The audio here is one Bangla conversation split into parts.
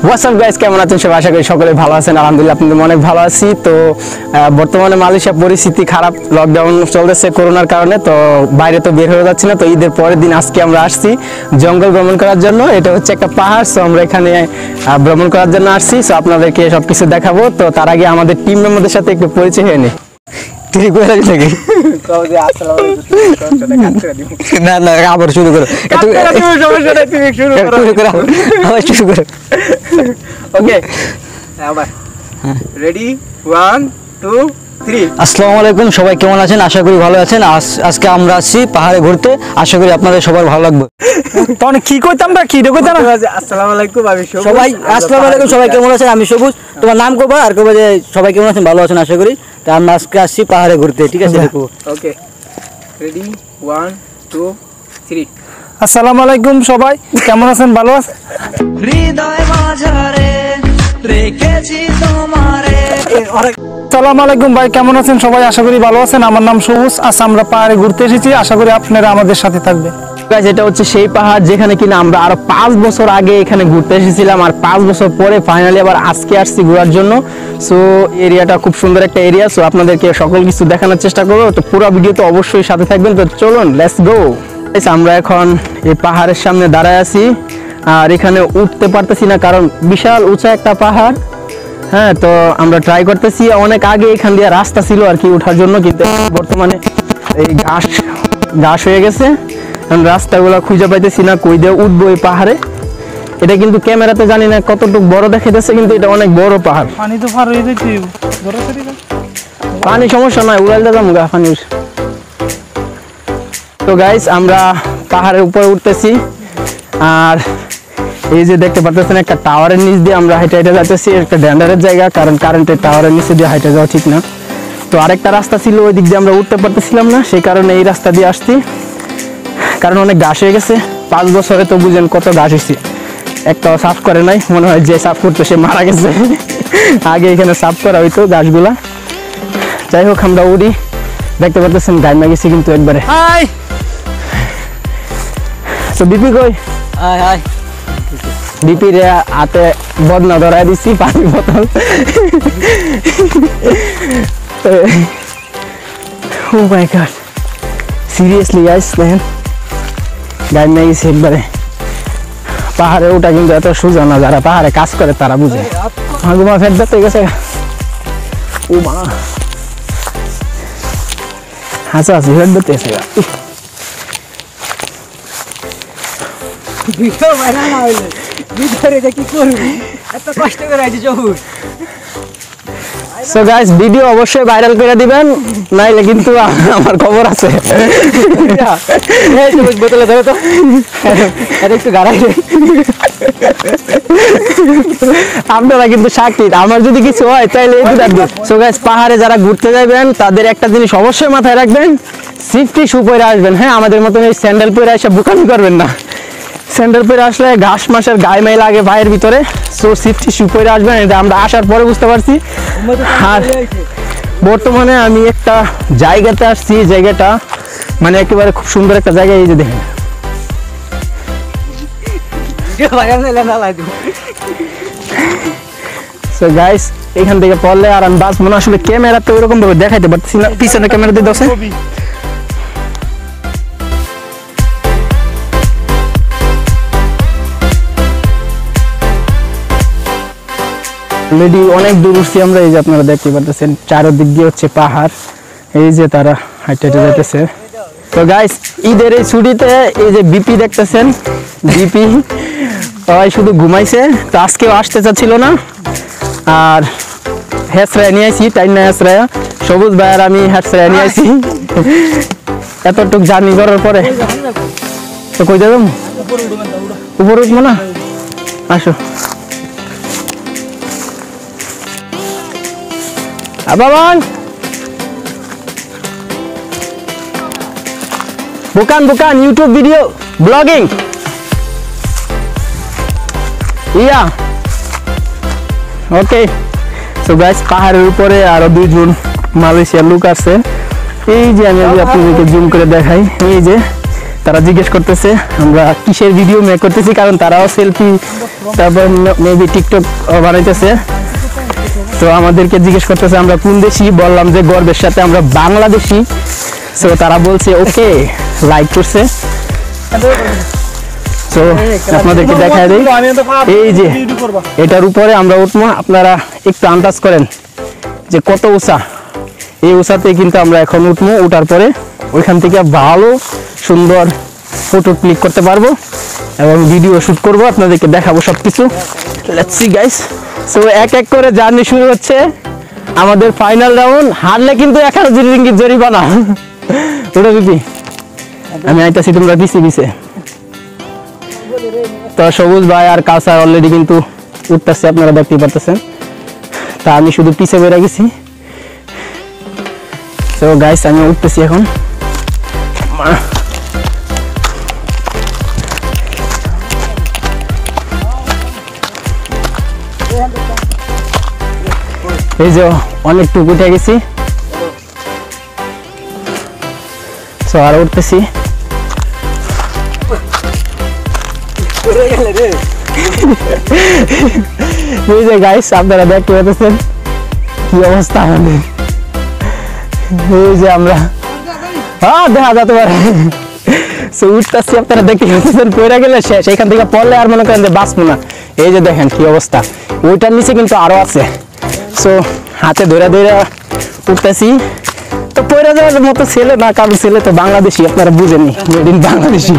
হোয়াটসঅ্যাপ গাইস, কেমন আছেন সবাই? আশা করি সকলে ভালো আছেন। আলহামদুলিল্লাহ আপনাদের অনেক ভালো আছি। তো বর্তমানে মালয়েশিয়া পরিস্থিতি খারাপ, লকডাউন চলতেছে করোনার কারণে, তো বাইরে তো বের হয়ে যাচ্ছে না। তো ঈদের পরের দিন আজকে আমরা আসছি জঙ্গল ভ্রমণ করার জন্য। এটা হচ্ছে একটা পাহাড়, সো আমরা এখানে ভ্রমণ করার জন্য আসছি। সো আপনাদেরকে সবকিছু দেখাবো। তো তার আগে আমাদের টিম মেম্বারদের সাথে একটু পরিচয় হয়ে নিই। না না, আবার শুরু করো। ওকে, রেডি 1 2 3। আসসালামু আলাইকুম, সবাই কেমন আছেন? আশা করি ভালো আছেন। আজকে আমরা আসছি পাহাড়ে ঘুরতে, আশা করি আপনাদের সবার ভালো লাগবে। তখন কি কইতাম না, কি কইতাম না। আসসালামু আলাইকুম, আমি সবুজ। সবাই আসসালামু আলাইকুম, সবাই কেমন আছেন? আমি সবুজ। তোমার নাম কবা আর কবা যে সবাই কেমন আছেন, ভালো আছেন আশা করি। তো আমরা আজকে আসছি পাহাড়ে ঘুরতে, ঠিক আছে? দেখো, ওকে, রেডি 1 2 3। আসসালামু আলাইকুম, সবাই কেমন আছেন, ভালো আছেন? হৃদয় মাঝারে রেখেছি তোমারে। আসসালামু আলাইকুম ভাই, কেমন আছেন সবাই? আশা করি ভালো আছেন। আমার নাম সবুজ। আচ্ছা, আমরা পাহাড়ে ঘুরতে এসেছি, আশা করি আপনারা আমাদের সাথে থাকবেন। এটা হচ্ছে সেই পাহাড় যেখানে কিনা আমরা আরো 5 বছর আগে এখানে ঘুরতে এসেছিলাম, আর 5 বছর পরে ফাইনালি আবার আজকে আসছি ঘোরার জন্য। সো এরিয়াটা খুব সুন্দর একটা এরিয়া। সো আপনাদেরকে সকল কিছু দেখানোর চেষ্টা করবো। তো পুরো ভিডিও তো অবশ্যই সাথে থাকবেন। তো চলুন, লেটস গো। আমরা এখন এই পাহাড়ের সামনে দাঁড়ায় আছি, আর এখানে উঠতে পারতেছি না কারণ বিশাল উঁচা একটা পাহাড়। হ্যাঁ, তো আমরা ট্রাই করতেছি। অনেক আগে এখান দিয়ে রাস্তা ছিল আর কি ওঠার জন্য, কিন্তু বর্তমানে এই ঘাস হয়ে গেছে। রাস্তাগুলো খুঁজে পাইতেছি না, কই দিয়ে উঠবো এই পাহাড়ে। এটা কিন্তু ক্যামেরাতে জানি না কতটুকু বড় দেখাইতেছে, কিন্তু এটা অনেক বড় পাহাড়। পানি তো পার হয়ে যাচ্ছে, পানি সমস্যা নয়, উড়াল দাম গা পানির। তো গাইস, আমরা পাহাড়ের উপরে উঠতেছি, আর এই যে দেখতে পাচ্ছেন একটা টাওয়ারের নিচ দিয়ে আমরা হেঁটে হেঁটে যাচ্ছি। একটা ড্যান্ডারের জায়গা, কারণ কারেন্টের টাওয়ারের নিচে দিয়ে হেঁটে যাওয়া ঠিক না। তো আরেকটা রাস্তা ছিল, ওই দিক দিয়ে আমরা উঠতে পারতেছিলাম না, সেই কারণে এই রাস্তা দিয়ে আসছি। কারণ অনেক ঘাস হয়ে গেছে, 5 বছরে তো বুঝেন কত ঘাস হয়েছে। একটাও সাফ করে নাই, মনে হয় যে সাফ করতে সে মারা গেছে। আগে এখানে সাফ করা হইতো ঘাসগুলা। যাই হোক, আমরা উড়ি। দেখতে পাচ্ছেন গাইমা গেছি কিন্তু একবারে। হাই তো বিপি কই? High high. বিপি রে হাতে বদনা ধরাই দিচ্ছি, পানি বোতল। Oh my god, seriously guys, man, গাইমা গেছি একবারে। পাহাড়ে ওঠা কিন্তু এত সোজা না, যারা পাহাড়ে কাজ করে তারা বুঝে। হাগুমা ফেট দেখতে গেছে। ও মা, হাসা হাসি ফেট দেখতে গেছে। ভিডিও ভাইরাল না হইলে ভিডিওরে কি করবি? এত কষ্ট করে আইছি সবুজ। সো গাইস, ভিডিও অবশ্যই ভাইরাল করে দিবেন, নাইলে কিন্তু আমার খবর আছে। এই সবুজ বোতলে ধরে তো আর একটু গাড়াই। আপনারা কিন্তু সাক্ষী, আমার যদি কিছু হয় তাহলে এই দুটো। সো গাইস, পাহাড়ে যারা ঘুরতে যাবেন তাদের একটা জিনিস অবশ্যই মাথায় রাখবেন, সেফটি শু পরে আসবেন। হ্যাঁ, আমাদের মতন এই স্যান্ডেল পরে এসে বুকামি করবেন না। স্যান্ডেল পরে আসলে ঘাস মাসের গায়ে মাই লাগে ভাইয়ের ভিতরে। সো সেফটি শু পরে আসবেন, এটা আমরা আসার পরে বুঝতে পারছি। আর বর্তমানে আমি একটা জায়গাতে আসছি, জায়গাটা মানে একেবারে খুব সুন্দর একটা জায়গা। এই যে দেখেন, সো গাইস, এখান থেকে পড়লে আর আমি বাস মনে আসলে ক্যামেরাতে ওইরকম ভাবে দেখাইতে পারতেছি না। পিছনে ক্যামেরা দিয়ে দশে অলরেডি অনেক দূর উঠছি আমরা। এই যে আপনারা দেখতে পাচ্ছেন চারদিক দিয়ে হচ্ছে পাহাড়। এই যে তারা হাইটে হাইটে যাইতেছে। তো গাইস, ঈদের এই ছুটিতে এই যে বিপি দেখতেছেন, বিপি সবাই শুধু ঘুমাইছে। তো আজকেও আসতে চাচ্ছিল না, আর হেসরায় নিয়ে আসি, টাইম না হেসরায় সবুজ ভাই আর আমি হেসরায় নিয়ে আসি। এতটুক জার্নি করার পরে তো কই যাবেন? উপরে উঠবো না? আসো Baban. bukan YouTube video blogging. Iya, ওকে। সো গাইস, পাহাড়ের উপরে আরো দুইজন মালয়েশিয়ার লোক আছে। এই যে আমি আপনাদেরকে জুম করে দেখাই, এই যে তারা জিজ্ঞেস করতেছে আমরা কিসের ভিডিও মেক করতেছি, কারণ তারাও সেলফি তারপর মেবি টিকটক বানাইতেছে। তো আমাদেরকে জিজ্ঞেস করতেছে আমরা কোন দেশি, বললাম যে গর্বের সাথে আমরা বাংলাদেশি। সো তারা বলছে ওকে, লাইক করছে। তো আপনাদেরকে দেখায় দেই, এই যে এটার উপরে আমরা উঠবো, আপনারা একটু আন্দাজ করেন যে কত উঁচা। এই উঁচাতে কিন্তু আমরা এখন উঠবো, উঠার পরে ওইখান থেকে ভালো সুন্দর ফটো ক্লিক করতে পারবো এবং ভিডিও শুট করব, আপনাদেরকে দেখাবো সবকিছু। Let's see guys. সো এক এক করে জার্নি শুরু হচ্ছে আমাদের ফাইনাল রাউন্ড। হারলে কিন্তু 1000 রিঙ্গিত জরিমানা। ওটা দিদি আমি আইতাছি, তোমরা পিছে। তো সবুজ ভাই আর কাউসার অলরেডি কিন্তু উঠতেছে, আপনারা দেখতেই পারতেছেন। তা আমি শুধু পিছে বেড়ে গেছি। তো গাইস আমি উঠতেছি এখন। এই যে অনেকটুকু উঠে গেছি। তো আর উঠতেছি। এই যে গাইস আপনারা দেখতে পাচ্ছেন কি অবস্থা আমাদের। এই যে আমরা দেখা যেতে পারে উঠতেছি, আপনারা দেখতে পাচ্ছেন। পড়ে গেলে শেষ, এখান থেকে পড়লে আর মনে করেন যে বাঁচবো না। এই যে দেখেন কি অবস্থা, ওইটার নিচে কিন্তু আরো আছে। সো হাতে ধরে উঠতেছি। তো পড়ে যাওয়ার মতো ছেলে না, কারো ছেলে তো বাংলাদেশি, আপনারা বুঝেননি, মেড ইন বাংলাদেশি।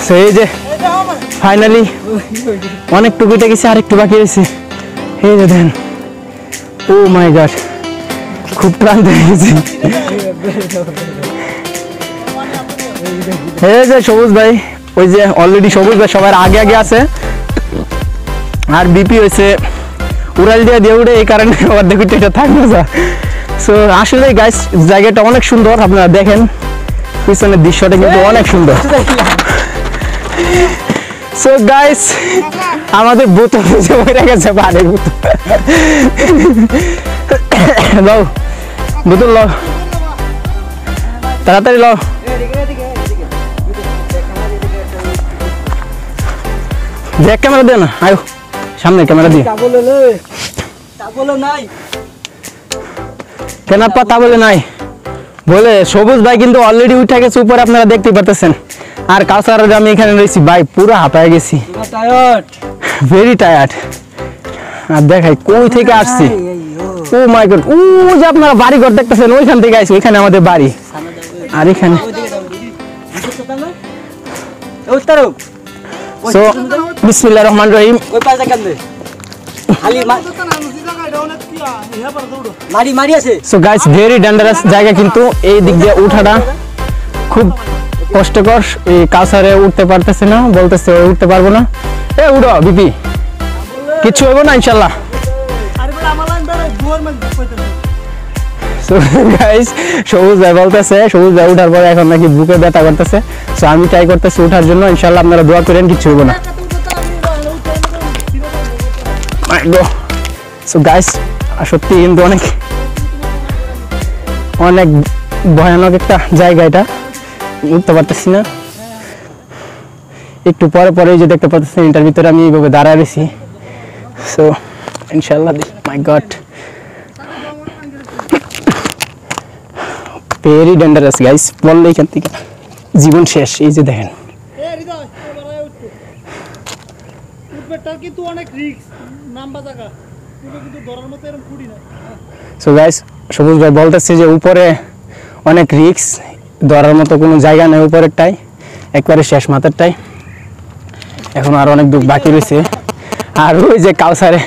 তো এই যে ফাইনালি অনেকটুকু উঠে গেছে, আরেকটু বাকি রয়েছে। এই যে দেখেন, ও মাই গড, খুব ক্লান্ত হয়ে গেছে। এই যে সবুজ ভাই, ওই যে অলরেডি সবুজ ভাই সবার আগে আগে আছে, আর বিপি হয়েছে উড়াল দিয়ে উড়ে, এই কারণে অর্ধেক এটা থাকবে না। সো আসলে গাইস জায়গাটা অনেক সুন্দর, আপনারা দেখেন পিছনের দৃশ্যটা কিন্তু অনেক সুন্দর। সো গাইস আমাদের বোতল হয়ে গেছে, পানির বোতল। লও বোতল লও, তাড়াতাড়ি লও। ব্যাক ক্যামেরা দে না, আয়ো সামনে ক্যামেরা দিয়ে। কেন আপা তা বলে নাই বলে সবুজ ভাই কিন্তু অলরেডি উঠে গেছে উপরে, আপনারা দেখতে পাচ্ছেন। আর কাউসার আমি এখানে রয়েছি, ভাই পুরো হাঁপায় গেছি, ভেরি টায়ার্ড। আর দেখাই কই থেকে আসছি, ও মাই গড, ও যে আপনারা বাড়ি ঘর দেখতেছেন ওইখান থেকে আসছি, ওইখানে আমাদের বাড়ি। আর এখানে সো বিসমিল্লাহির রহমানির রহিম। সো গাইস ভেরি ডেঞ্জারাস জায়গা, কিন্তু এই দিক দিয়ে উঠাটা খুব কষ্টকর। এই কাউসারে উঠতে পারতেছে না, বলতেছে উঠতে পারবো না। এ উঠো বিপি, কিচ্ছু হইব না ইনশাল্লাহ। সো গাইস সবুজ ভাই বলতেছে, সবুজ ভাই উঠার পরে এখন নাকি বুকে ব্যথা করতেছে। সো আমি ট্রাই করতেছি উঠার জন্য, ইনশাল্লাহ আপনারা দোয়া করেন, কিচ্ছু হইব না। সো গাইস সত্যি কিন্তু অনেক অনেক ভয়ানক একটা জায়গা, এটা উঠতে পারতেছি না। একটু পরে পরে যে দেখতে পাচ্ছেন এটার ভিতরে আমি এইভাবে দাঁড়ায় রয়েছি। সো ইনশাল্লাহ, মাই গড ভেরি ডেঞ্জারাস গাইস, বললে এখান থেকে জীবন শেষ। এই যে দেখেন সো গাইস সবুজ ভাই বলতেছে যে উপরে অনেক রিস্ক, ধরার মতো কোনো জায়গা নেই উপরেরটাই, একবারে শেষ মাথারটাই। এখন আর অনেক দূর বাকি রয়েছে। আর ওই যে কাউসারে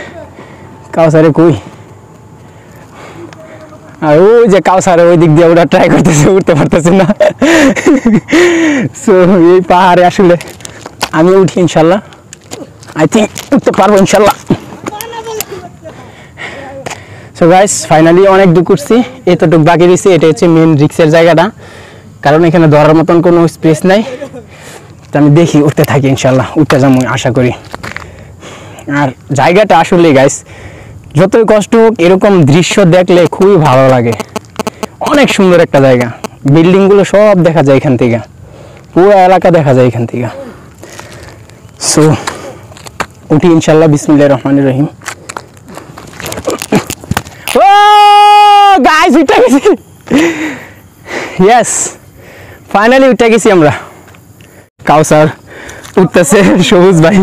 কই, আর ওই যে কাউসারে ওই দিক দিয়ে ওরা ট্রাই করতেছে, উঠতে পারতেছে না। সো এই পাহাড়ে আসলে আমি উঠি ইনশাল্লাহ, আই থিঙ্ক উঠতে পারবো ইনশাল্লাহ। সো গাইস ফাইনালি অনেক দূর উঠছি, এতটুকু বাকি রয়েছে। এটা হচ্ছে মেন রিক্সের জায়গাটা, কারণ এখানে ধরার মতন কোনো স্পেস নাই। তো আমি দেখি উঠতে থাকি, ইনশাল্লাহ উঠতে যাবো আশা করি। আর জায়গাটা আসলে গাইস যতই কষ্ট হোক এরকম দৃশ্য দেখলে খুবই ভালো লাগে, অনেক সুন্দর একটা জায়গা, বিল্ডিংগুলো সব দেখা যায় এখান থেকে। পুরো এলাকা দেখা যায় এখান থেকে। সো উঠি ইনশাল্লাহ, বিসমিল্লাহির রহমানির রহিম। ও গাইস উঠে গেছি, ইয়েস ফাইনালি উঠে গেছি আমরা। কাউসার উঠতেছে, সবুজ ভাই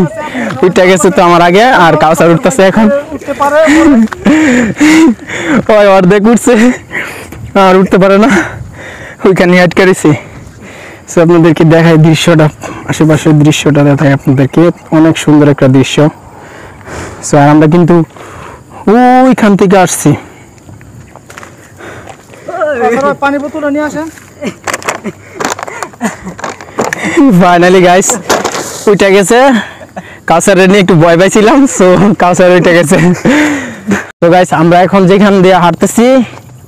উঠে গেছে তো আমার আগে, আর কাউসার উঠতেছে এখন। ওই অর্ধেক উঠছে আর উঠতে পারে না, ওইখানে আটকে রয়েছে। সো আপনাদেরকে দেখায় দৃশ্যটা, আশেপাশের দৃশ্যটা দেখায় আপনাদেরকে, অনেক সুন্দর একটা দৃশ্য। সো আর আমরা কিন্তু ওইখান থেকে আসছি। পানি বোতলটা নিয়ে আসেন। ফাইনালি গাইস উঠে গেছে। কাউসারের নিয়ে একটু ভয় পাইছিলাম, সো কাউসার উঠে গেছে। তো গাইস আমরা এখন যেখান দিয়ে হাঁটতেছি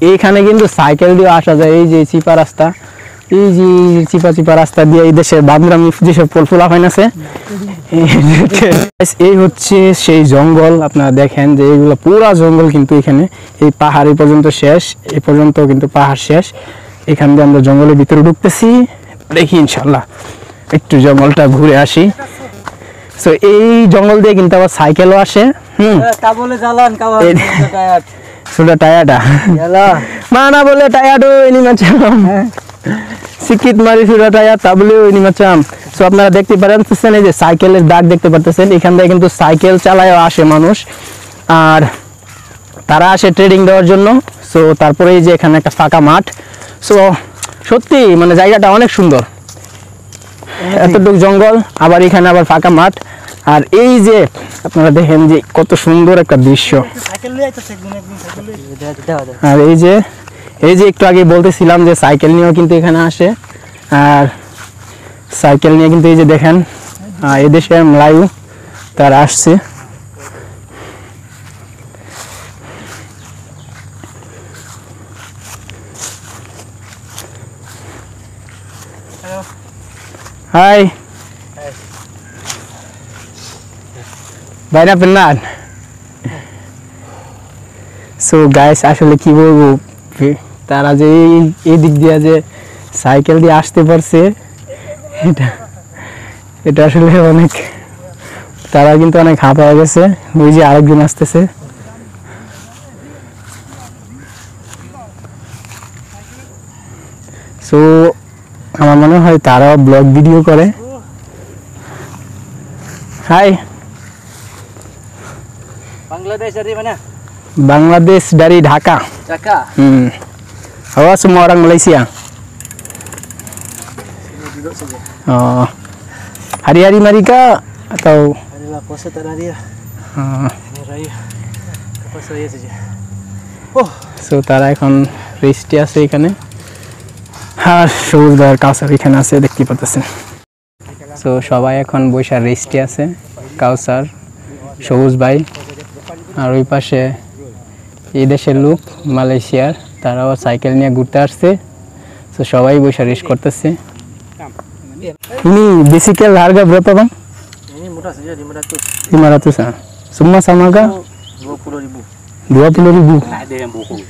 এইখানে কিন্তু সাইকেল দিয়ে আসা যায়। এই যে চিপা রাস্তা, এই যে চিপা চিপা রাস্তা দিয়ে এই দেশের বান্দরামি যেসব ফুলাফাইন আছে, এই হচ্ছে সেই জঙ্গল। আপনারা দেখেন যে এইগুলো পুরা জঙ্গল, কিন্তু এখানে এই পাহাড় এই পর্যন্ত শেষ, এই পর্যন্ত কিন্তু পাহাড় শেষ। এখান দিয়ে আমরা জঙ্গলের ভিতরে ঢুকতেছি, দেখি ইনশাল্লাহ একটু জঙ্গলটা ঘুরে আসি। সো এই জঙ্গল দিয়ে কিন্তু আবার সাইকেলও আসে। তা বলে জ্বালান কাওয়া টায়ার সুটা টায়ারটা জ্বালা মানা বলে টায়ার ওইনি মাচাম শিক্ষিত মারি সুটা টায়ার তা বলে ওইনি মাচাম। সো আপনারা দেখতে পাচ্ছেন এই যে সাইকেলের দাগ দেখতে পাচ্ছেন, এখান থেকে কিন্তু সাইকেল চালায় আসে মানুষ, আর তারা আসে ট্রেডিং দেওয়ার জন্য। সো তারপরে এই যে এখানে একটা ফাঁকা মাঠ। সো সত্যি মানে জায়গাটা অনেক সুন্দর, এতটুকু জঙ্গল, আবার এখানে আবার ফাঁকা মাঠ, আর এই যে আপনারা দেখেন যে কত সুন্দর একটা দৃশ্য। আর এই যে একটু আগে বলতেছিলাম যে সাইকেল নিয়েও কিন্তু এখানে আসে, আর সাইকেল নিয়ে কিন্তু এই যে দেখেন এদেশের মলায়ু তারা আসছে। হাই বাইনা পেন্নান। সো গাইস আসলে কি বলবো, তারা যে এই দিক দিয়ে যে সাইকেল দিয়ে আসতে পারছে, এটা আসলে অনেক, তারা কিন্তু অনেক হাঁপা হয়ে গেছে। ওই যে আরেকজন আসতেছে। সো আমার মনে হয় তারাও ব্লগ ভিডিও করে। Hi Bangladesh dari mana? Bangladesh dari Dhaka. Dhaka. Awak semua orang Malaysia. Oh. Hari-hari mereka atau Adalah puasa tak ada dia. Ini raya. Lepas raya saja. So তারা এখন রেস্টে আছে এখানে, আর সবুজ ভাইয়ের কাউসার এখানে আছে দেখতে পাচ্ছেন। সো সবাই এখন বৈশা রেস্টে আছে, কাউসার, সবুজ ভাই, আর ওই পাশে এই দেশের লোক মালয়েশিয়ার, তারাও সাইকেল নিয়ে ঘুরতে আসছে। তো সবাই বৈশা রেস্ট করতেছে। Ini bicycle harga berapa bang? Ini murah saja 500. 500 semua sama kah? 20.000. 20,000 Ada yang bohong.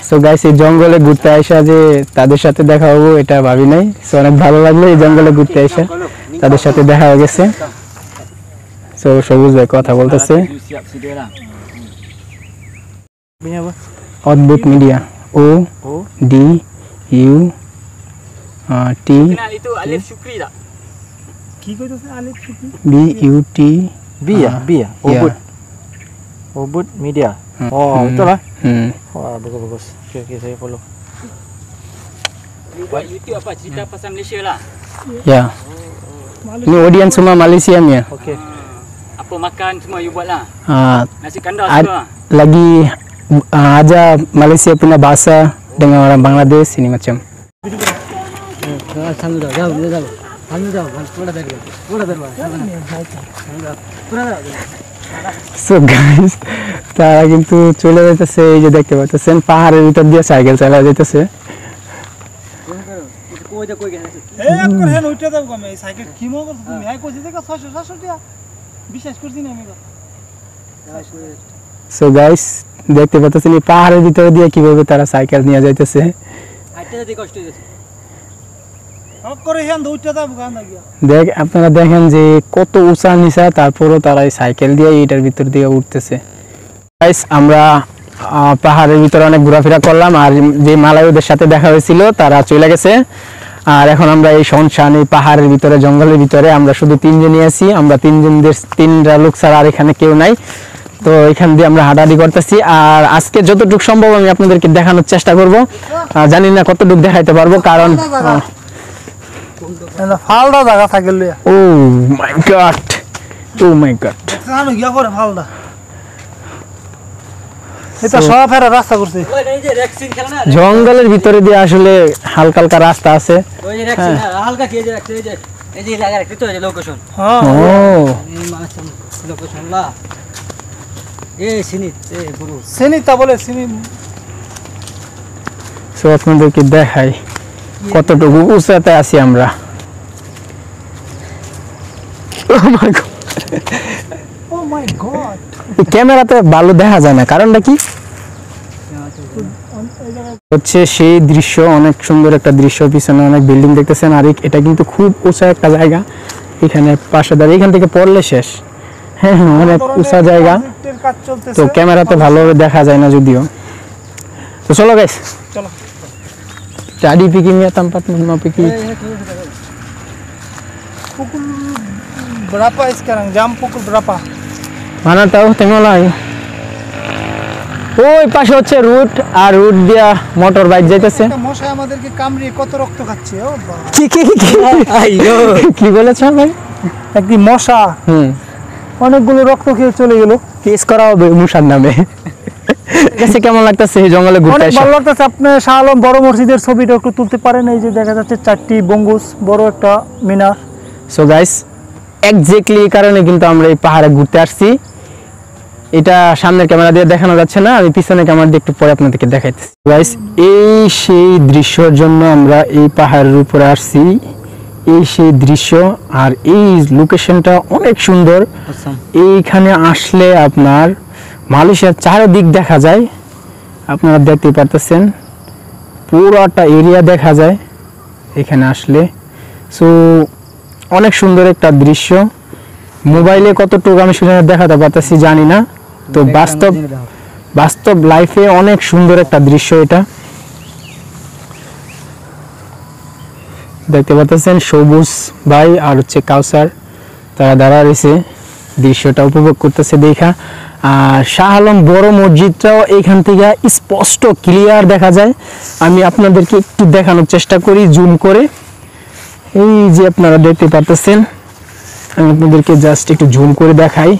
So guys এই জঙ্গলে ঘুরতে আসা যে তাদের সাথে দেখা হবো এটা ভাবি নাই। সো অনেক ভালো লাগলো এই জঙ্গলে ঘুরতে আসা, তাদের সাথে দেখা হয়ে গেছে। সো সবুজ ভাই কথা বলতেছে। Siap sedialah. Punya apa? অদ্ভুত media, ODUT Kenal itu Alif Syukri tak? কি কইতাছে আলিফ শুকি? BUT B ya? B ya? Obud. Obud Media. Oh, betul lah. Wah, bagus-bagus. Okey, saya follow. Buat YouTube apa? Cerita pasal Malaysia lah. ya. Ini audiens semua Malaysia ya. Okey. Apa makan semua you buat lah. Nasi kandar Ad- semua. lagi aja Malaysia punya bahasa dengan orang Bangladesh ini macam. सामने जाओ, जाओ, जाओ, सामने जाओ, थोड़ा देर बाद, थोड़ा देर बाद, थोड़ा সো গাইস তারা কিন্তু চলে যাইতেছে, এই যে দেখতে পাচ্ছেন পাহাড়ের ভিতর দিয়ে সাইকেল চালা যাইতেছে। कोई जा कोई गया এ এক করে হেন উঠে দাও গমে এই সাইকেল কি মো করছ তুমি? আই কইছি দেখা 600 টাকা বিশ্বাস করছি না আমি। সো গাইস দেখতে পাচ্ছেন এই পাহাড়ের ভিতর দিয়ে কিভাবে তারা সাইকেল নিয়ে যাইতেছে। হাইটে যদি কষ্ট হয়ে যাচ্ছে। হক করে হেন দুইটা দাম গান লাগিয়া আপনারা দেখেন যে কত উঁচা নিচা, তারপরও তারা এই সাইকেল দিয়ে এটার ভিতর দিয়ে উঠতেছে। গাইস আমরা পাহাড়ের ভিতরে অনেক ঘোরাফেরা করলাম, আর যে মালায়ুদের সাথে দেখা হয়েছিল তারা চলে গেছে। আর এখন আমরা এই শুনশান এই পাহাড়ের ভিতরে, জঙ্গলের ভিতরে আমরা শুধু তিনজনই আছি। আমরা তিনটা লোক ছাড়া আর এখানে কেউ নাই। তো এখান দিয়ে আমরা হাঁটাহাঁটি করতেছি। আর আজকে যতটুকু সম্ভব আমি আপনাদেরকে দেখানোর চেষ্টা করব। জানি না কতটুকু দেখাইতে পারবো, কারণ ফালদা জায়গা থাকে লইয়া ও my god, O my god, জানো গিয়া করে ফালদা এটা সব ফেরা রাস্তা করছে। ওই এই যে রেক্সিং খেলা না, জঙ্গলের ভিতরে দিয়ে আসলে হালকা হালকা রাস্তা আছে। ওই যে রেক্সিং হালকা কি এই যে এই যে লাগা রাখতে তো এই যে লোকেশন, হ্যাঁ ও এই মাছ লোকেশন লা এই সিনিত এই গুরু চিনি তা বলে চিনি সো আপনাদেরকে দেখাই কতটুকু উঁচাতে আছি আমরা। Oh my God! Oh my God এই ক্যামেরাতে ভালো দেখা যায় না, কারণটা কি হচ্ছে সেই দৃশ্য, অনেক সুন্দর একটা দৃশ্য, পিছনে অনেক বিল্ডিং দেখতেছেন। আর এটা কিন্তু খুব উঁচা একটা জায়গা, এখানে পাশে দাঁড়িয়ে এখান থেকে পড়লে শেষ। হ্যাঁ হ্যাঁ, অনেক উঁচা জায়গা, প্রজেক্টের কাজ চলতেছে তো ক্যামেরাতে ভালোভাবে দেখা যায় না যদিও। তো চলো গাইস, চলো Tadi pikirnya tempat mau pikir. pukul berapa sekarang, jam pukul berapa? Mana tahu, tengok lah. ওই পাশে হচ্ছে রুট, আর রুট দিয়া মোটর বাইক যাইতেছে। একটা মশা আমাদেরকে কামড়িয়ে কত রক্ত খাচ্ছে। ও বাবা, আইয়ো কি বলেছ ভাই? একটি মশা অনেকগুলো রক্ত খেয়ে চলে গেল। কেস করা হবে মুসার নামে। কাছে কেমন লাগতেছে এই জঙ্গলে ঘুরতে অনেক এসে? ভালো লাগতেছে। আপনি শাহ আলম বড় মসজিদের ছবিটা একটু তুলতে পারেন? এই যে দেখা যাচ্ছে 4টি গম্বুজ, বড় একটা মিনার। সো গাইস, এক্স্যাক্টলি এই কারণে কিন্তু আমরা এই পাহাড়ে ঘুরতে আসছি। এটা সামনের ক্যামেরা দিয়ে দেখানো যাচ্ছে না, আমি পিছনের ক্যামেরা দিয়ে একটু পরে আপনাদেরকে দেখাইতেছি। গাইস, এই সেই দৃশ্যের জন্য আমরা এই পাহাড়ের উপরে আসছি। এই সেই দৃশ্য, আর এই লোকেশনটা অনেক সুন্দর। এইখানে আসলে আপনার মালয়েশিয়ার চারিদিক দেখা যায়। আপনারা দেখতে পারতেছেন পুরোটা এরিয়া দেখা যায় এখানে আসলে। সো অনেক সুন্দর একটা দৃশ্য। মোবাইলে কতটুকু আমি সেটা দেখাতে পারতেছি জানি না, তো বাস্তব লাইফে অনেক সুন্দর একটা দৃশ্য এটা। দেখতে পাচ্ছেন সবুজ ভাই আর হচ্ছে কাউসার, তারা দাঁড়া রয়েছে, দৃশ্যটা উপভোগ করতেছে দেখা। আর শাহ আলম বড় মসজিদটাও এখান থেকে স্পষ্ট ক্লিয়ার দেখা যায়। আমি আপনাদেরকে একটু দেখানোর চেষ্টা করি জুম করে। এই যে আপনারা দেখতে পাচ্ছেন, আমি আপনাদেরকে জাস্ট একটু জুম করে দেখাই।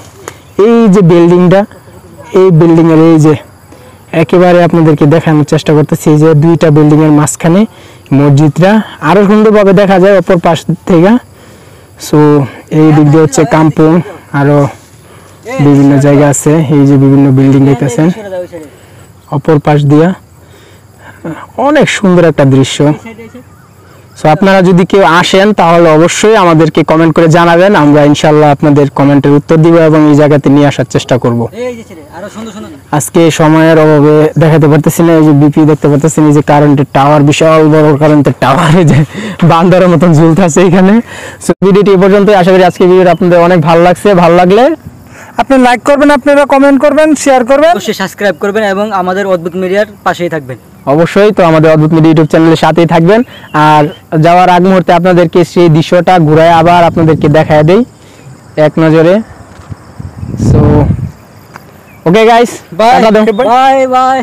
এই যে বিল্ডিংটা, এই বিল্ডিং এর এই যে একেবারে আপনাদেরকে দেখানোর চেষ্টা করতেছি, এই যে দুইটা বিল্ডিং এর মাঝখানে মসজিদটা আরো সুন্দরভাবে দেখা যায় অপর পাশ থেকে। সো এই দিক দিয়ে হচ্ছে কাম্পং, আরো বিভিন্ন জায়গা আছে। এই যে বিভিন্ন বিল্ডিং দেখতেছেন অপর পাশ দিয়া, অনেক সুন্দর একটা দৃশ্য। সো আপনারা যদি কেউ আসেন তাহলে অবশ্যই আমাদেরকে কমেন্ট করে জানাবেন, আমরা ইনশাআল্লাহ আপনাদের কমেন্টের উত্তর দিব এবং এই জায়গাতে নিয়ে আসার চেষ্টা করব। আজকে সময়ের অভাবে দেখাতে পারতেছি না। এই যে বিপি দেখতে পারতেছেন, এই যে কারেন্টের টাওয়ার, বিশাল বড় কারেন্টের টাওয়ার, এই যে বান্দরের মতন ঝুলতেছে এখানে। সো ভিডিওটি এই পর্যন্ত। আশা করি আজকে ভিডিওটা আপনাদের অনেক ভালো লাগছে। ভালো লাগলে আপনি লাইক করবেন, আপনারা কমেন্ট করবেন, শেয়ার করবেন, অবশ্যই সাবস্ক্রাইব করবেন এবং আমাদের অদ্ভুত মিডিয়ার পাশেই থাকবেন। অবশ্যই তো আমাদের অদ্ভুত মিডিয়া ইউটিউব চ্যানেলের সাথেই থাকবেন। আর যাওয়ার আগ মুহূর্তে আপনাদেরকে সেই দৃশ্যটা ঘুরায় আবার আপনাদেরকে দেখায় দেই এক নজরে। So okay guys, bye bye.